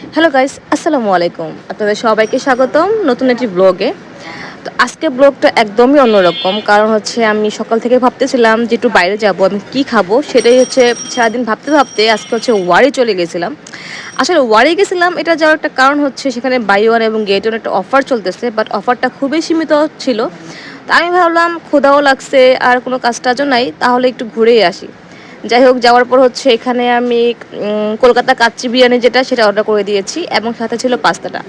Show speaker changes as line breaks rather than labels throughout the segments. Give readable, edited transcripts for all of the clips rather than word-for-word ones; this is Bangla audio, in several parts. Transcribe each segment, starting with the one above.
হ্যালো গাইস, আসসালামু আলাইকুম। আপনাদের সবাইকে স্বাগতম নতুন একটি ব্লগে। তো আজকে ব্লগটা একদমই অন্যরকম, কারণ হচ্ছে আমি সকাল থেকে ভাবতেছিলাম যে একটু বাইরে যাব, আমি কি খাবো সেটাই হচ্ছে সারাদিন ভাবতে ভাবতে আজকে হচ্ছে ওয়ারি চলে গেছিলাম। আসলে ওয়ারি গেছিলাম, এটা যাওয়ার একটা কারণ হচ্ছে সেখানে বাই ওয়ান এবং গেট ওয়ান একটা অফার চলতেছে, বাট অফারটা খুবই সীমিত ছিল। তা আমি ভাবলাম ক্ষুধাও লাগছে আর কোনো কাজ টাজও নাই, তাহলে একটু ঘুরেই আসি। যাই হোক, যাওয়ার পর হচ্ছে এখানে আমি কলকাতা কাচ্চি বিরিয়ানি যেটা সেটা অর্ডার করে দিয়েছি এবং সাথে ছিল পাস্তাটা।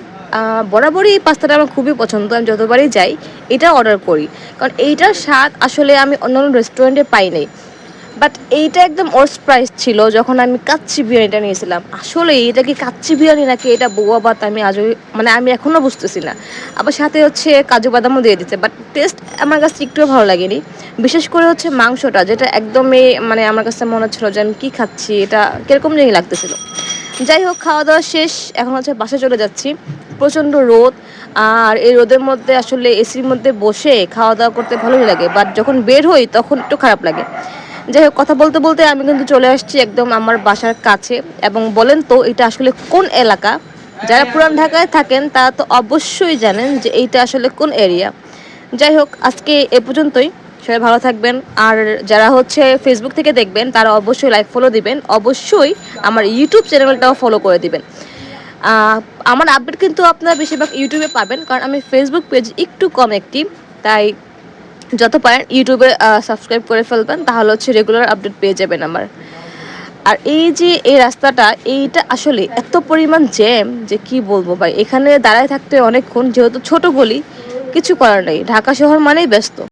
বরাবরই এই পাস্তাটা আমার খুবই পছন্দ, আমি যতবারই যাই এটা অর্ডার করি, কারণ এইটার স্বাদ আসলে আমি অন্যান্য রেস্টুরেন্টে পাই নাই। বাট এইটা একদম ওর্স প্রাইস ছিল যখন আমি কাচ্চি বিরিয়ানিটা নিয়েছিলাম। আসলে এটা কি কাচ্চি বিরিয়ানি নাকি এটা বউয়া ভাত, আমি আজও মানে আমি এখনও বুঝতেছি না। আবার সাথে হচ্ছে কাজু বাদামও দিয়ে দিচ্ছে, বাট টেস্ট আমার কাছে একটুও ভালো লাগেনি। বিশেষ করে হচ্ছে মাংসটা, যেটা একদমই মানে আমার কাছে মনে হচ্ছিলো যে আমি কী খাচ্ছি, এটা কীরকম জানি লাগতেছিল। যাই হোক, খাওয়া দাওয়া শেষ, এখন হচ্ছে বাসায় চলে যাচ্ছি। প্রচণ্ড রোদ, আর এই রোদের মধ্যে আসলে এসির মধ্যে বসে খাওয়া দাওয়া করতে ভালোই লাগে, বাট যখন বের হই তখন একটু খারাপ লাগে। যাই হোক, কথা বলতে বলতে আমি কিন্তু চলে আসছি একদম আমার বাসার কাছে। এবং বলেন তো এটা আসলে কোন এলাকা? যারা পুরান ঢাকায় থাকেন তারা তো অবশ্যই জানেন যে এইটা আসলে কোন এরিয়া। যাই হোক, আজকে এ পর্যন্তই। সবাই ভালো থাকবেন, আর যারা হচ্ছে ফেসবুক থেকে দেখবেন তারা অবশ্যই লাইক ফলো দিবেন, অবশ্যই আমার ইউটিউব চ্যানেলটাও ফলো করে দিবেন। আমার আপডেট কিন্তু আপনারা বেশিরভাগ ইউটিউবে পাবেন, কারণ আমি ফেসবুক পেজ একটু কম অ্যাক্টিভ। তাই যত পারেন ইউটিউবে সাবস্ক্রাইব করে ফেলবেন, তাহলে হচ্ছে রেগুলার আপডেট পেয়ে যাবেন আমার। আর এই যে এই রাস্তাটা, এইটা আসলে এত পরিমাণ জ্যাম যে কি বলবো ভাই, এখানে দাঁড়ায় থাকতে অনেকক্ষণ, যেহেতু ছোট গলি, কিছু করার নেই, ঢাকা শহর মানেই ব্যস্ত।